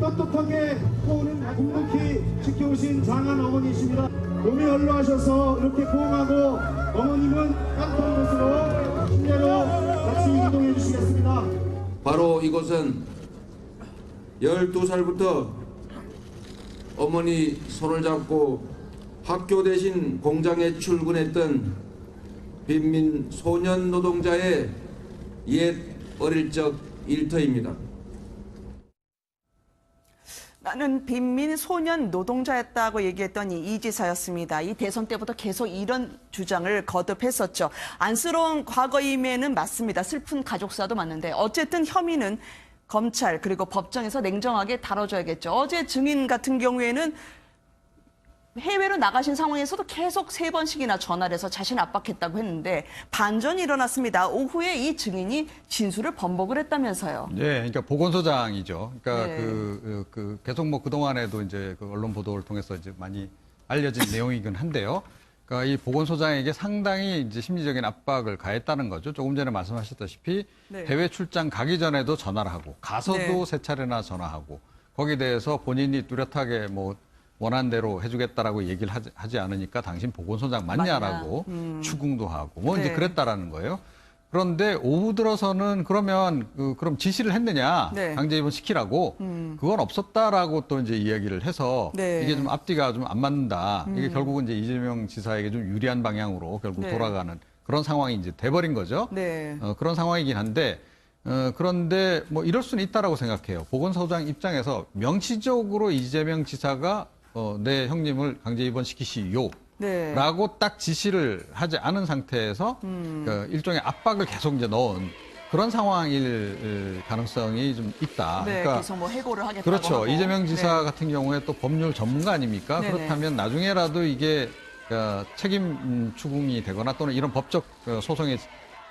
떳떳하게 포옹은 묵묵히 지켜오신 장한 어머니이십니다. 몸이 연로하셔서 이렇게 포옹하고 어머님은 깡통 곳으로 실내로 같이 이동해 주시겠습니다. 바로 이곳은 12살부터 어머니 손을 잡고 학교 대신 공장에 출근했던 빈민 소년 노동자의 옛 어릴 적 일터입니다. 나는 빈민 소년 노동자였다고 얘기했던 이 지사였습니다. 이 대선 때부터 계속 이런 주장을 거듭했었죠. 안쓰러운 과거임에는 맞습니다. 슬픈 가족사도 맞는데 어쨌든 혐의는 검찰 그리고 법정에서 냉정하게 다뤄줘야겠죠. 어제 증인 같은 경우에는 해외로 나가신 상황에서도 계속 3번씩이나 전화를 해서 자신 압박했다고 했는데 반전이 일어났습니다. 오후에 이 증인이 진술을 번복을 했다면서요. 네, 그러니까 보건소장이죠. 그러니까 네. 계속 뭐 그동안에도 이제 그 언론 보도를 통해서 이제 많이 알려진 내용이긴 한데요. 그러니까 이 보건소장에게 상당히 이제 심리적인 압박을 가했다는 거죠. 조금 전에 말씀하셨다시피 네. 해외 출장 가기 전에도 전화를 하고 가서도 네. 3차례나 전화하고 거기에 대해서 본인이 뚜렷하게 뭐 원한 대로 해주겠다라고 얘기를 하지 않으니까 당신 보건소장 맞냐라고 추궁도 하고 뭐 네. 이제 그랬다라는 거예요. 그런데 오후 들어서는 그러면 그럼 지시를 했느냐 네. 강제 입원 시키라고 그건 없었다라고 또 이제 이야기를 해서 네. 이게 좀 앞뒤가 좀 안 맞는다. 이게 결국은 이제 이재명 지사에게 좀 유리한 방향으로 결국 네. 돌아가는 그런 상황이 이제 돼버린 거죠. 네. 그런 상황이긴 한데 그런데 뭐 이럴 수는 있다라고 생각해요. 보건소장 입장에서 명시적으로 이재명 지사가 내 형님을 강제 입원시키시오. 네. 라고 딱 지시를 하지 않은 상태에서 일종의 압박을 계속 이제 넣은 그런 상황일 가능성이 좀 있다. 네, 그러니까 계속 뭐 해고를 하겠다고 그렇죠. 하고. 이재명 지사 네. 같은 경우에 또 법률 전문가 아닙니까? 네네. 그렇다면 나중에라도 이게 책임 추궁이 되거나 또는 이런 법적 소송에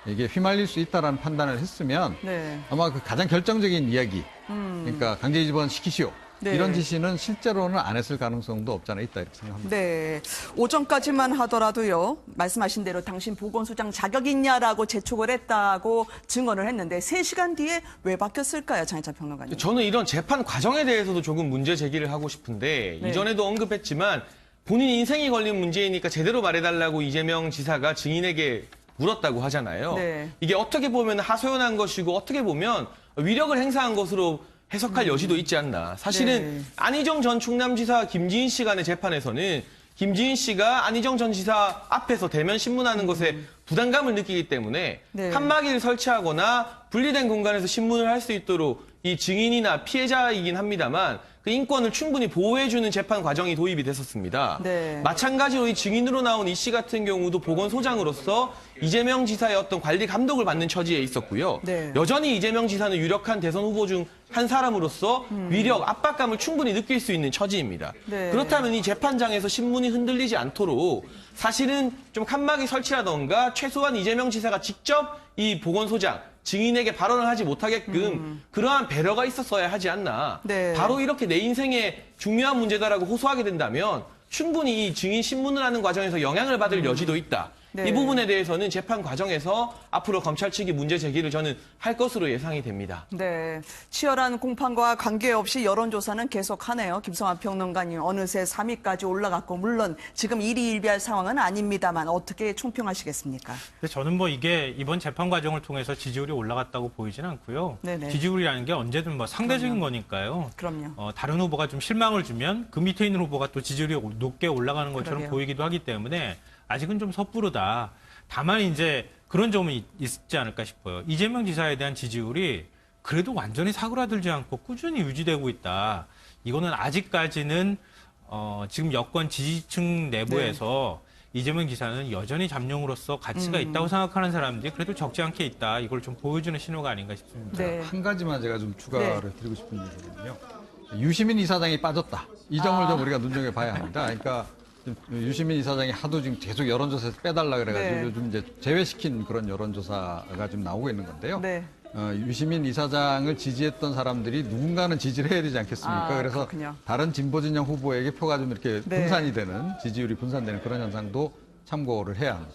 이게 휘말릴 수 있다라는 판단을 했으면 네. 아마 그 가장 결정적인 이야기, 그러니까 강제 입원 시키시오. 네. 이런 지시는 실제로는 안 했을 가능성도 없잖아 있다 이렇게 생각합니다. 네. 오전까지만 하더라도요. 말씀하신 대로 당신 보건소장 자격 있냐라고 재촉을 했다고 증언을 했는데 3시간 뒤에 왜 바뀌었을까요? 장혜찬 평론가님. 저는 이런 재판 과정에 대해서도 조금 문제 제기를 하고 싶은데 네. 이전에도 언급했지만 본인 인생이 걸린 문제이니까 제대로 말해달라고 이재명 지사가 증인에게 물었다고 하잖아요. 네. 이게 어떻게 보면 하소연한 것이고 어떻게 보면 위력을 행사한 것으로 해석할 여지도 있지 않나. 사실은 네. 안희정 전 충남지사 김지인 씨 간의 재판에서는 김지인 씨가 안희정 전 지사 앞에서 대면 신문하는 것에 부담감을 느끼기 때문에 네. 칸막이를 설치하거나 분리된 공간에서 신문을 할 수 있도록 이 증인이나 피해자이긴 합니다만 그 인권을 충분히 보호해주는 재판 과정이 도입이 됐었습니다. 네. 마찬가지로 이 증인으로 나온 이 씨 같은 경우도 보건소장으로서 이재명 지사의 어떤 관리 감독을 받는 처지에 있었고요. 네. 여전히 이재명 지사는 유력한 대선 후보 중 한 사람으로서 위력, 압박감을 충분히 느낄 수 있는 처지입니다. 네. 그렇다면 이 재판장에서 신문이 흔들리지 않도록 사실은 좀 칸막이 설치라던가 최소한 이재명 지사가 직접 이 보건소장, 증인에게 발언을 하지 못하게끔 그러한 배려가 있었어야 하지 않나. 네. 바로 이렇게 내 인생에 중요한 문제다라고 호소하게 된다면 충분히 이 증인 신문을 하는 과정에서 영향을 받을 여지도 있다. 네. 이 부분에 대해서는 재판 과정에서 앞으로 검찰 측이 문제 제기를 저는 할 것으로 예상이 됩니다. 네. 치열한 공판과 관계없이 여론조사는 계속하네요. 김성환 평론가님 어느새 3위까지 올라갔고 물론 지금 일희일비할 상황은 아닙니다만 어떻게 총평하시겠습니까? 근데 저는 뭐 이게 이번 재판 과정을 통해서 지지율이 올라갔다고 보이진 않고요. 네네. 지지율이라는 게 언제든 뭐 상대적인 거니까요. 그럼요. 다른 후보가 좀 실망을 주면 그 밑에 있는 후보가 또 지지율이 높게 올라가는 것처럼 그러게요. 보이기도 하기 때문에 아직은 좀 섣부르다. 다만 이제 그런 점은 있지 않을까 싶어요. 이재명 지사에 대한 지지율이 그래도 완전히 사그라들지 않고 꾸준히 유지되고 있다. 이거는 아직까지는 지금 여권 지지층 내부에서 이재명 지사는 여전히 잠룡으로서 가치가 있다고 생각하는 사람들이 그래도 적지 않게 있다. 이걸 좀 보여주는 신호가 아닌가 싶습니다. 네. 한 가지만 제가 좀 추가를 드리고 싶은 얘기는요. 유시민 이사장이 빠졌다. 이 점을 좀 우리가 눈여겨봐야 합니다. 그러니까 유시민 이사장이 하도 지금 계속 여론조사에서 빼달라 그래가지고 네. 요즘 이제 제외시킨 그런 여론조사가 지금 나오고 있는 건데요. 네. 유시민 이사장을 지지했던 사람들이 누군가는 지지를 해야 되지 않겠습니까? 그래서 그렇군요. 다른 진보 진영 후보에게 표가 좀 이렇게 네. 분산이 되는 지지율이 분산되는 그런 현상도 참고를 해야 합니다.